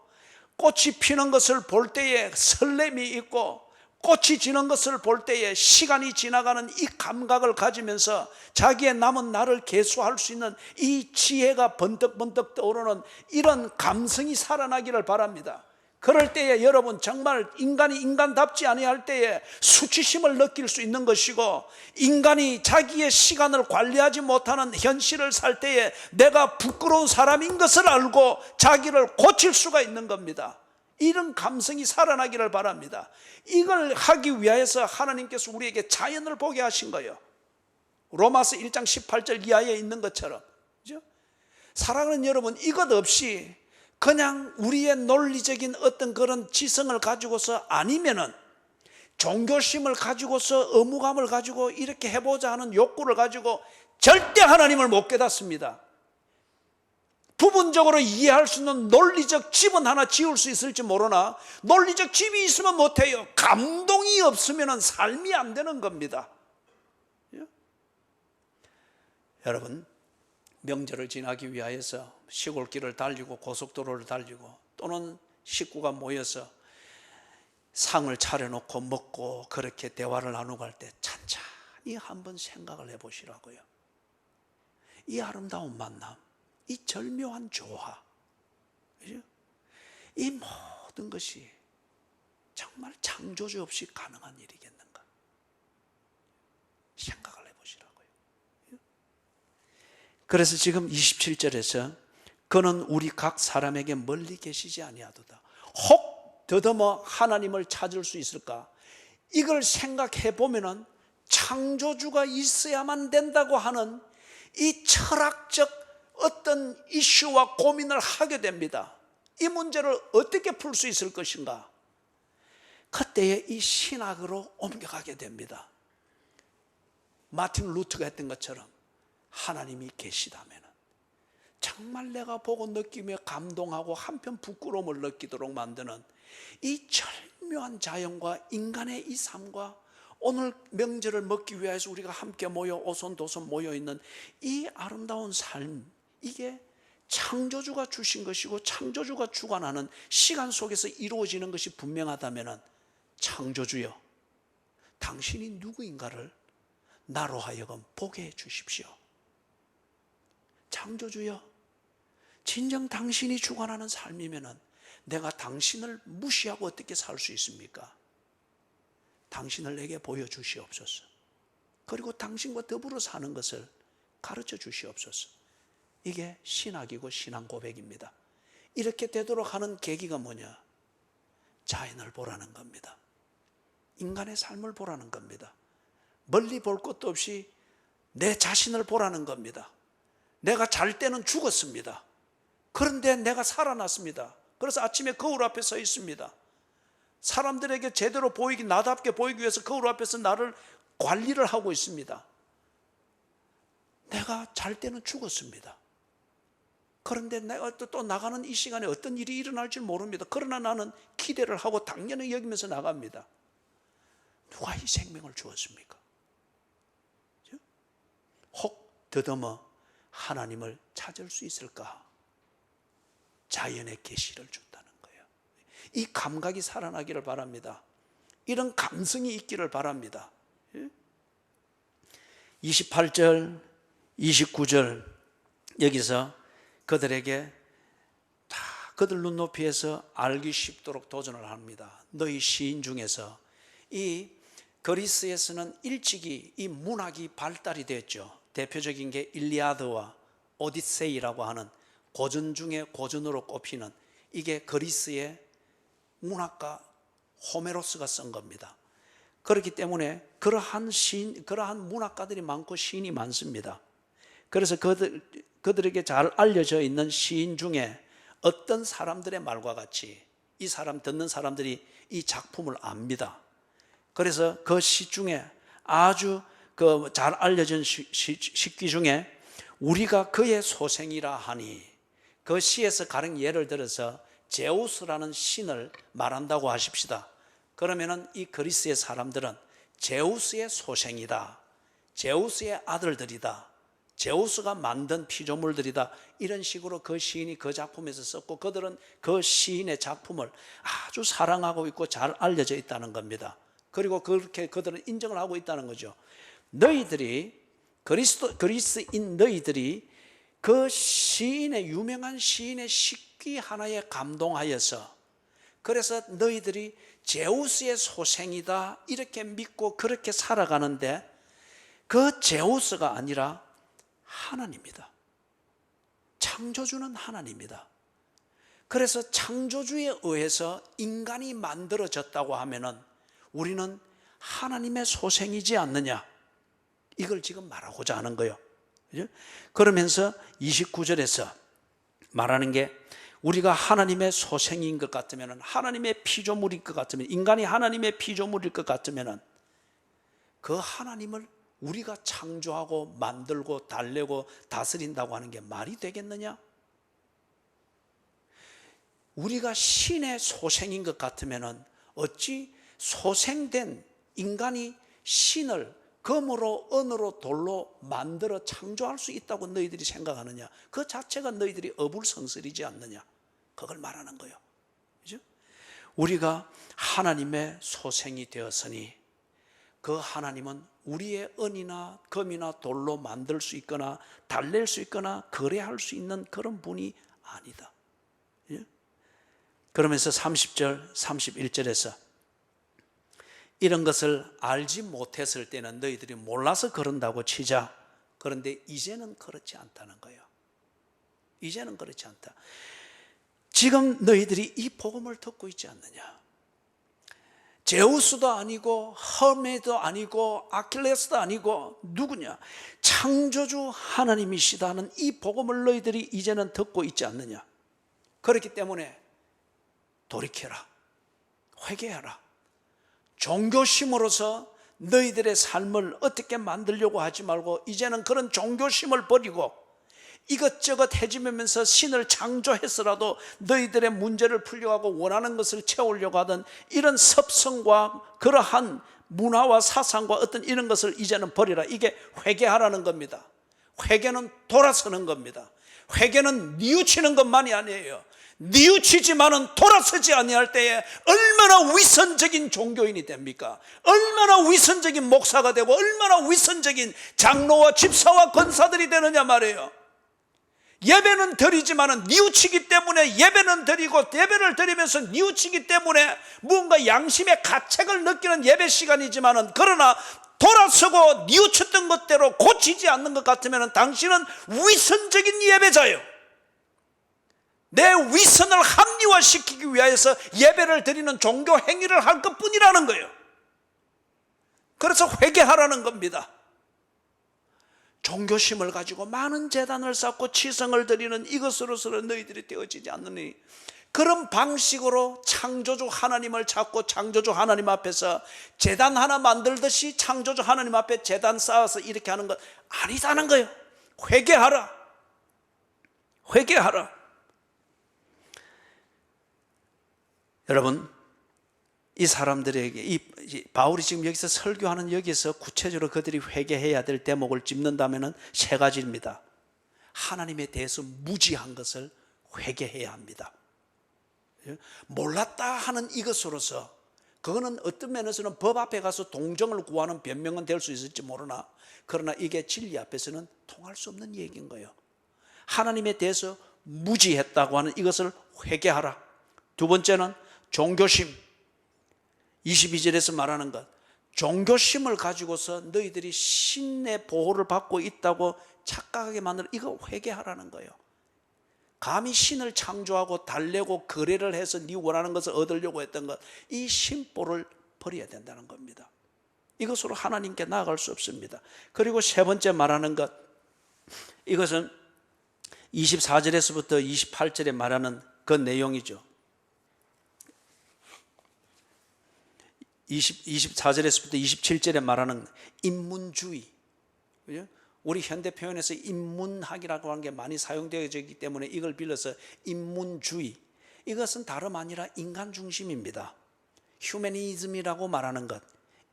A: 꽃이 피는 것을 볼 때에 설렘이 있고 꽃이 지는 것을 볼 때에 시간이 지나가는 이 감각을 가지면서 자기의 남은 날을 계수할 수 있는 이 지혜가 번뜩번뜩 떠오르는 이런 감성이 살아나기를 바랍니다. 그럴 때에 여러분 정말 인간이 인간답지 아니할 때에 수치심을 느낄 수 있는 것이고 인간이 자기의 시간을 관리하지 못하는 현실을 살 때에 내가 부끄러운 사람인 것을 알고 자기를 고칠 수가 있는 겁니다. 이런 감성이 살아나기를 바랍니다. 이걸 하기 위해서 하나님께서 우리에게 자연을 보게 하신 거예요. 로마서 1장 18절 이하에 있는 것처럼. 그죠? 사랑하는 여러분, 이것 없이 그냥 우리의 논리적인 어떤 그런 지성을 가지고서 아니면은 종교심을 가지고서 의무감을 가지고 이렇게 해보자 하는 욕구를 가지고 절대 하나님을 못 깨닫습니다. 부분적으로 이해할 수 있는 논리적 집은 하나 지을 수 있을지 모르나 논리적 집이 있으면 못해요. 감동이 없으면 삶이 안 되는 겁니다. 여러분, 명절을 지나기 위하여서 시골길을 달리고 고속도로를 달리고 또는 식구가 모여서 상을 차려놓고 먹고 그렇게 대화를 나누고 할 때 찬찬히 한번 생각을 해보시라고요. 이 아름다운 만남, 이 절묘한 조화, 그죠? 이 모든 것이 정말 창조주 없이 가능한 일이겠는가? 생각을 해보시라고요. 그래서 지금 27절에서 그는 우리 각 사람에게 멀리 계시지 아니하도다. 혹 더듬어 하나님을 찾을 수 있을까? 이걸 생각해 보면은 창조주가 있어야만 된다고 하는 이 철학적 어떤 이슈와 고민을 하게 됩니다. 이 문제를 어떻게 풀 수 있을 것인가? 그때에 이 신학으로 옮겨가게 됩니다. 마틴 루터가 했던 것처럼 하나님이 계시다면 정말 내가 보고 느끼며 감동하고 한편 부끄러움을 느끼도록 만드는 이 절묘한 자연과 인간의 이 삶과 오늘 명절을 먹기 위해서 우리가 함께 모여 오손도손 모여있는 이 아름다운 삶, 이게 창조주가 주신 것이고 창조주가 주관하는 시간 속에서 이루어지는 것이 분명하다면, 창조주여, 당신이 누구인가를 나로 하여금 보게 해 주십시오. 창조주여, 진정 당신이 주관하는 삶이면 내가 당신을 무시하고 어떻게 살 수 있습니까? 당신을 내게 보여주시옵소서. 그리고 당신과 더불어 사는 것을 가르쳐 주시옵소서. 이게 신학이고 신앙 고백입니다. 이렇게 되도록 하는 계기가 뭐냐? 자연을 보라는 겁니다. 인간의 삶을 보라는 겁니다. 멀리 볼 것도 없이 내 자신을 보라는 겁니다. 내가 잘 때는 죽었습니다. 그런데 내가 살아났습니다. 그래서 아침에 거울 앞에 서 있습니다. 사람들에게 제대로 보이기, 나답게 보이기 위해서 거울 앞에서 나를 관리를 하고 있습니다. 내가 잘 때는 죽었습니다. 그런데 내가 또 나가는 이 시간에 어떤 일이 일어날지 모릅니다. 그러나 나는 기대를 하고 당연히 여기면서 나갑니다. 누가 이 생명을 주었습니까? 혹 더듬어 하나님을 찾을 수 있을까? 자연의 계시를 준다는 거예요. 이 감각이 살아나기를 바랍니다. 이런 감성이 있기를 바랍니다. 28절, 29절 여기서 그들에게 다 그들 눈높이에서 알기 쉽도록 도전을 합니다. 너희 시인 중에서, 이 그리스에서는 일찍이 이 문학이 발달이 됐죠. 대표적인 게 일리아드와 오디세이라고 하는 고전 중에 고전으로 꼽히는, 이게 그리스의 문학가 호메로스가 쓴 겁니다. 그렇기 때문에 그러한 문학가들이 많고 시인이 많습니다. 그래서 그들에게 잘 알려져 있는 시인 중에 어떤 사람들의 말과 같이 이 사람 듣는 사람들이 이 작품을 압니다. 그래서 그 시 중에 아주 잘 알려진 시귀 중에 우리가 그의 소생이라 하니, 그 시에서 가령 예를 들어서 제우스라는 신을 말한다고 하십시다. 그러면은 이 그리스의 사람들은 제우스의 소생이다, 제우스의 아들들이다, 제우스가 만든 피조물들이다, 이런 식으로 그 시인이 그 작품에서 썼고, 그들은 그 시인의 작품을 아주 사랑하고 있고 잘 알려져 있다는 겁니다. 그리고 그렇게 그들은 인정을 하고 있다는 거죠. 너희들이, 그리스인 너희들이 그 시인의, 유명한 시인의 식기 하나에 감동하여서, 그래서 너희들이 제우스의 소생이다 이렇게 믿고 그렇게 살아가는데, 그 제우스가 아니라 하나님입니다. 창조주는 하나님입니다. 그래서 창조주에 의해서 인간이 만들어졌다고 하면은 우리는 하나님의 소생이지 않느냐, 이걸 지금 말하고자 하는 거예요. 그러면서 29절에서 말하는 게, 우리가 하나님의 소생인 것 같으면, 하나님의 피조물일 것 같으면, 인간이 하나님의 피조물일 것 같으면, 그 하나님을 우리가 창조하고 만들고 달래고 다스린다고 하는 게 말이 되겠느냐? 우리가 신의 소생인 것 같으면 어찌 소생된 인간이 신을 금으로 은으로 돌로 만들어 창조할 수 있다고 너희들이 생각하느냐? 그 자체가 너희들이 어불성설이지 않느냐? 그걸 말하는 거예요. 그죠? 우리가 하나님의 소생이 되었으니 그 하나님은 우리의 은이나 금이나 돌로 만들 수 있거나 달랠 수 있거나 거래할 수 있는 그런 분이 아니다. 그러면서 30절, 31절에서 이런 것을 알지 못했을 때는 너희들이 몰라서 그런다고 치자. 그런데 이제는 그렇지 않다는 거예요. 이제는 그렇지 않다. 지금 너희들이 이 복음을 듣고 있지 않느냐? 제우스도 아니고 허메도 아니고 아킬레스도 아니고 누구냐? 창조주 하나님이시다는 이 복음을 너희들이 이제는 듣고 있지 않느냐? 그렇기 때문에 돌이켜라, 회개하라. 종교심으로서 너희들의 삶을 어떻게 만들려고 하지 말고 이제는 그런 종교심을 버리고 이것저것 해지면서 신을 창조해서라도 너희들의 문제를 풀려고 원하는 것을 채우려고 하던 이런 섭성과 그러한 문화와 사상과 어떤 이런 것을 이제는 버리라. 이게 회개하라는 겁니다. 회개는 돌아서는 겁니다. 회개는 뉘우치는 것만이 아니에요. 뉘우치지만은 돌아서지 아니할 때에 얼마나 위선적인 종교인이 됩니까? 얼마나 위선적인 목사가 되고 얼마나 위선적인 장로와 집사와 권사들이 되느냐 말이에요. 예배는 드리지만은 뉘우치기 때문에, 예배는 드리고 예배를 드리면서 뉘우치기 때문에 무언가 양심의 가책을 느끼는 예배 시간이지만은, 그러나 돌아서고 뉘우쳤던 것대로 고치지 않는 것 같으면 당신은 위선적인 예배자예요. 내 위선을 합리화시키기 위해서 예배를 드리는 종교 행위를 할 것뿐이라는 거예요. 그래서 회개하라는 겁니다. 종교심을 가지고 많은 제단을 쌓고 치성을 드리는 이것으로서는 너희들이 되어지지 않느니, 그런 방식으로 창조주 하나님을 찾고 창조주 하나님 앞에서 제단 하나 만들듯이 창조주 하나님 앞에 제단 쌓아서 이렇게 하는 것 아니다는 거예요. 회개하라. 회개하라. 여러분, 이 사람들에게 이 바울이 지금 여기서 설교하는 여기서 구체적으로 그들이 회개해야 될 대목을 짚는다면 세 가지입니다. 하나님에 대해서 무지한 것을 회개해야 합니다. 몰랐다 하는 이것으로서, 그거는 어떤 면에서는 법 앞에 가서 동정을 구하는 변명은 될 수 있을지 모르나, 그러나 이게 진리 앞에서는 통할 수 없는 얘기인 거예요. 하나님에 대해서 무지했다고 하는 이것을 회개하라. 두 번째는 종교심. 22절에서 말하는 것, 종교심을 가지고서 너희들이 신의 보호를 받고 있다고 착각하게 만드는, 이거 회개하라는 거예요. 감히 신을 창조하고 달래고 거래를 해서 네 원하는 것을 얻으려고 했던 것, 이 심보를 버려야 된다는 겁니다. 이것으로 하나님께 나아갈 수 없습니다. 그리고 세 번째 말하는 것, 이것은 24절에서부터 28절에 말하는 그 내용이죠. 24절에서부터 27절에 말하는 인문주의. 우리 현대 표현에서 인문학이라고 하는 게 많이 사용되어져 있기 때문에 이걸 빌려서 인문주의. 이것은 다름 아니라 인간 중심입니다. 휴머니즘이라고 말하는 것.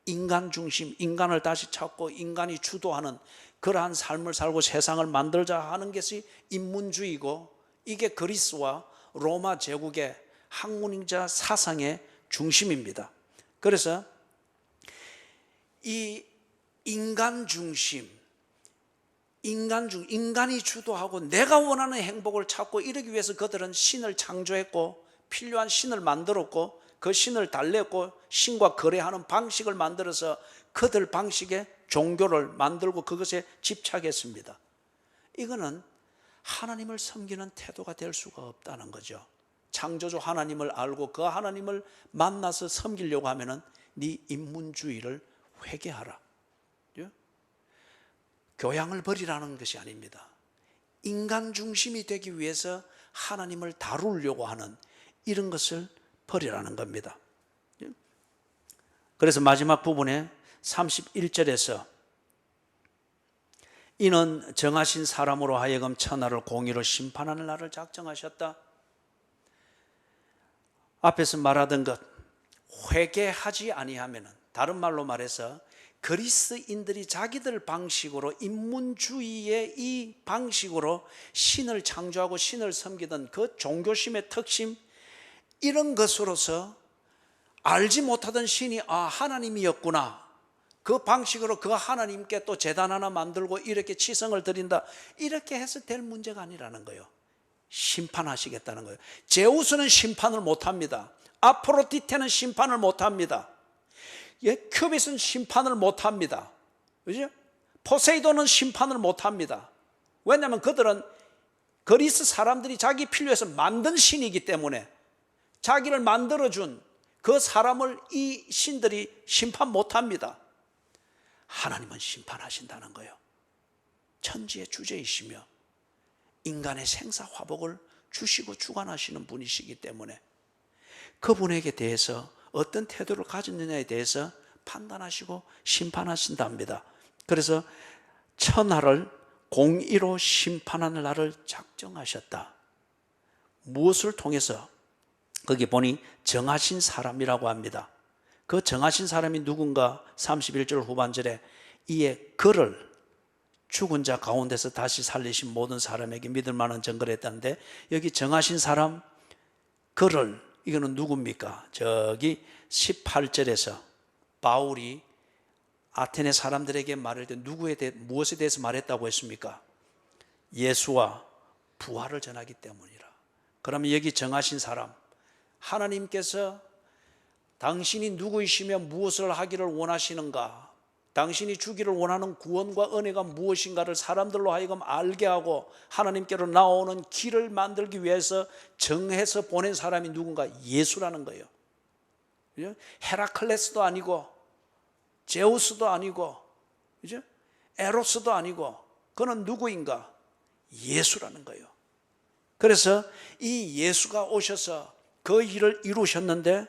A: 인간 중심, 인간을 다시 찾고 인간이 주도하는 그러한 삶을 살고 세상을 만들자 하는 것이 인문주의고, 이게 그리스와 로마 제국의 학문자 사상의 중심입니다. 그래서 이 인간 중심, 인간이 주도하고 내가 원하는 행복을 찾고 이러기 위해서 그들은 신을 창조했고 필요한 신을 만들었고 그 신을 달랬고 신과 거래하는 방식을 만들어서 그들 방식의 종교를 만들고 그것에 집착했습니다. 이거는 하나님을 섬기는 태도가 될 수가 없다는 거죠. 창조주 하나님을 알고 그 하나님을 만나서 섬기려고 하면은 네 인문주의를 회개하라. 교양을 버리라는 것이 아닙니다. 인간 중심이 되기 위해서 하나님을 다루려고 하는 이런 것을 버리라는 겁니다. 그래서 마지막 부분에 31절에서 이는 정하신 사람으로 하여금 천하를 공의로 심판하는 날을 작정하셨다. 앞에서 말하던 것, 회개하지 아니하면은, 다른 말로 말해서 그리스인들이 자기들 방식으로 인문주의의 이 방식으로 신을 창조하고 신을 섬기던 그 종교심의 특심, 이런 것으로서 알지 못하던 신이 하나님이었구나, 그 방식으로 그 하나님께 또 제단 하나 만들고 이렇게 치성을 드린다, 이렇게 해서 될 문제가 아니라는 거예요. 심판하시겠다는 거예요. 제우스는 심판을 못합니다. 아프로디테는 심판을 못합니다. 큐빗은 심판을 못합니다. 그죠? 포세이돈은 심판을 못합니다. 왜냐하면 그들은 그리스 사람들이 자기 필요해서 만든 신이기 때문에 자기를 만들어준 그 사람을 이 신들이 심판 못합니다. 하나님은 심판하신다는 거예요. 천지의 주제이시며 인간의 생사화복을 주시고 주관하시는 분이시기 때문에 그분에게 대해서 어떤 태도를 가졌느냐에 대해서 판단하시고 심판하신답니다. 그래서 천하를 공의로 심판하는 날을 작정하셨다. 무엇을 통해서? 거기 보니 정하신 사람이라고 합니다. 그 정하신 사람이 누군가? 31절 후반절에 이에 그를 죽은 자 가운데서 다시 살리신 모든 사람에게 믿을 만한 증거를 했다는데, 여기 정하신 사람, 그를, 이거는 누굽니까? 저기 18절에서 바울이 아테네 사람들에게 말할 때 무엇에 대해서 말했다고 했습니까? 예수와 부활을 전하기 때문이라. 그러면 여기 정하신 사람, 하나님께서 당신이 누구이시며 무엇을 하기를 원하시는가, 당신이 주기를 원하는 구원과 은혜가 무엇인가를 사람들로 하여금 알게 하고 하나님께로 나오는 길을 만들기 위해서 정해서 보낸 사람이 누군가? 예수라는 거예요. 헤라클레스도 아니고 제우스도 아니고 에로스도 아니고, 그는 누구인가? 예수라는 거예요. 그래서 이 예수가 오셔서 그 일을 이루셨는데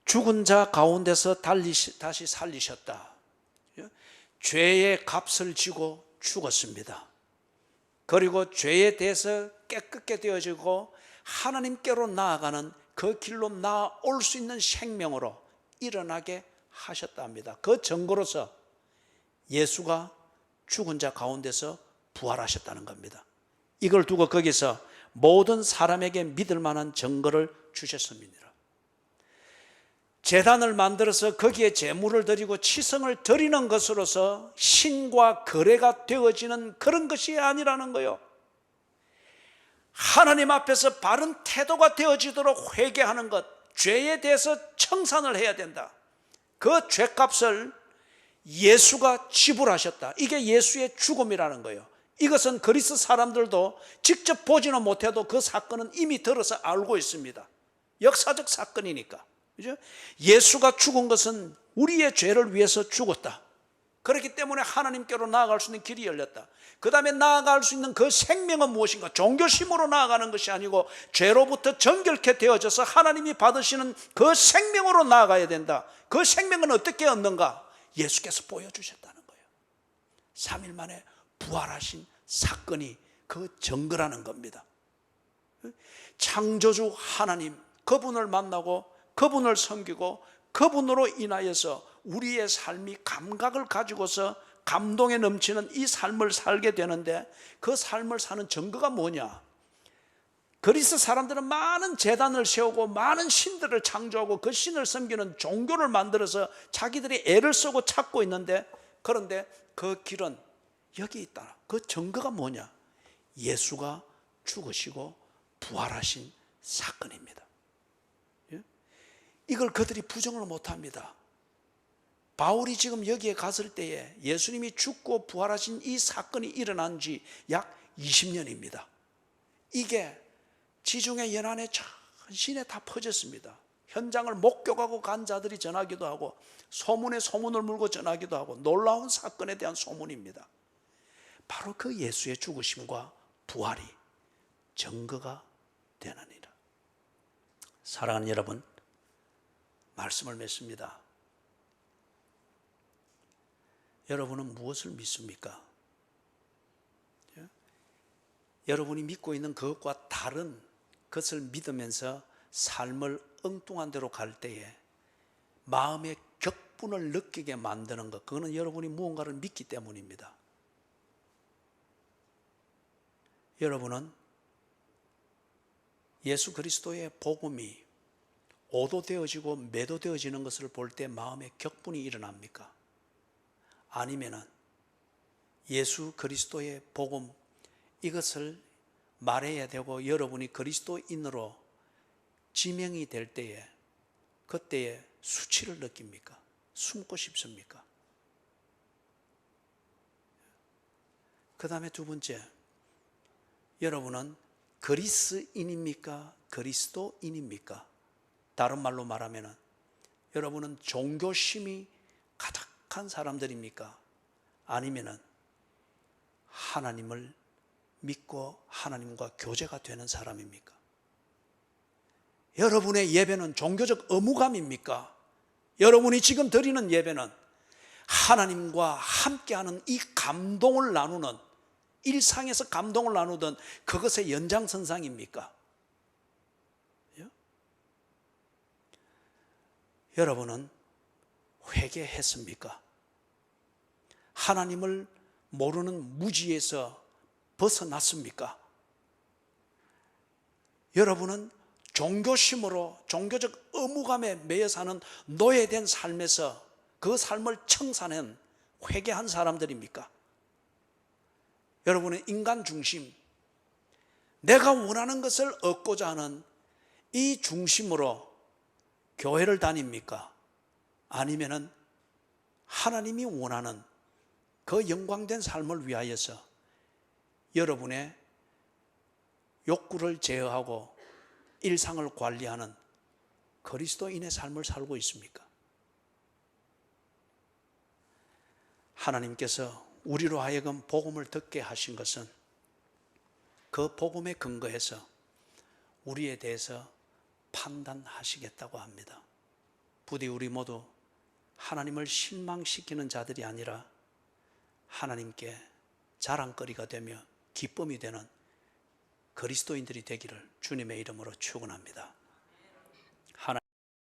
A: 죽은 자 가운데서 다시 살리셨다. 죄의 값을 지고 죽었습니다. 그리고 죄에 대해서 깨끗게 되어지고 하나님께로 나아가는 그 길로 나아올 수 있는 생명으로 일어나게 하셨다 합니다. 그 증거로서 예수가 죽은 자 가운데서 부활하셨다는 겁니다. 이걸 두고 거기서 모든 사람에게 믿을 만한 증거를 주셨습니다. 제단을 만들어서 거기에 제물을 드리고 치성을 드리는 것으로서 신과 거래가 되어지는 그런 것이 아니라는 거예요. 하나님 앞에서 바른 태도가 되어지도록 회개하는 것, 죄에 대해서 청산을 해야 된다. 그 죄값을 예수가 지불하셨다. 이게 예수의 죽음이라는 거예요. 이것은 그리스 사람들도 직접 보지는 못해도 그 사건은 이미 들어서 알고 있습니다. 역사적 사건이니까. 그죠? 예수가 죽은 것은 우리의 죄를 위해서 죽었다. 그렇기 때문에 하나님께로 나아갈 수 있는 길이 열렸다. 그 다음에 나아갈 수 있는 그 생명은 무엇인가? 종교심으로 나아가는 것이 아니고 죄로부터 정결케 되어져서 하나님이 받으시는 그 생명으로 나아가야 된다. 그 생명은 어떻게 얻는가? 예수께서 보여주셨다는 거예요. 3일 만에 부활하신 사건이 그 증거라는 겁니다. 창조주 하나님, 그분을 만나고 그분을 섬기고 그분으로 인하여서 우리의 삶이 감각을 가지고서 감동에 넘치는 이 삶을 살게 되는데, 그 삶을 사는 증거가 뭐냐? 그리스 사람들은 많은 제단을 세우고 많은 신들을 창조하고 그 신을 섬기는 종교를 만들어서 자기들이 애를 쓰고 찾고 있는데, 그런데 그 길은 여기 있다. 그 증거가 뭐냐? 예수가 죽으시고 부활하신 사건입니다. 이걸 그들이 부정을 못합니다. 바울이 지금 여기에 갔을 때에 예수님이 죽고 부활하신 이 사건이 일어난 지 약 20년입니다. 이게 지중해 연안에 전신에 다 퍼졌습니다. 현장을 목격하고 간 자들이 전하기도 하고 소문에 소문을 물고 전하기도 하고 놀라운 사건에 대한 소문입니다. 바로 그 예수의 죽으심과 부활이 증거가 되느니라. 사랑하는 여러분, 말씀을 맺습니다. 여러분은 무엇을 믿습니까? 여러분이 믿고 있는 그것과 다른 것을 믿으면서 삶을 엉뚱한 대로 갈 때에 마음의 격분을 느끼게 만드는 것, 그거는 여러분이 무언가를 믿기 때문입니다. 여러분은 예수 그리스도의 복음이 오도되어지고 매도되어지는 것을 볼 때 마음의 격분이 일어납니까? 아니면은 예수 그리스도의 복음, 이것을 말해야 되고 여러분이 그리스도인으로 지명이 될 때에 그때에 수치를 느낍니까? 숨고 싶습니까? 그 다음에 두 번째, 여러분은 그리스인입니까? 그리스도인입니까? 다른 말로 말하면 여러분은 종교심이 가득한 사람들입니까? 아니면 하나님을 믿고 하나님과 교제가 되는 사람입니까? 여러분의 예배는 종교적 의무감입니까? 여러분이 지금 드리는 예배는 하나님과 함께하는 이 감동을 나누는, 일상에서 감동을 나누던 그것의 연장선상입니까? 여러분은 회개했습니까? 하나님을 모르는 무지에서 벗어났습니까? 여러분은 종교심으로, 종교적 의무감에 매여 사는 노예된 삶에서 그 삶을 청산한, 회개한 사람들입니까? 여러분은 인간 중심, 내가 원하는 것을 얻고자 하는 이 중심으로 교회를 다닙니까? 아니면은 하나님이 원하는 그 영광된 삶을 위하여서 여러분의 욕구를 제어하고 일상을 관리하는 그리스도인의 삶을 살고 있습니까? 하나님께서 우리로 하여금 복음을 듣게 하신 것은 그 복음에 근거해서 우리에 대해서 판단하시겠다고 합니다. 부디 우리 모두 하나님을 실망시키는 자들이 아니라 하나님께 자랑거리가 되며 기쁨이 되는 그리스도인들이 되기를 주님의 이름으로 축원합니다.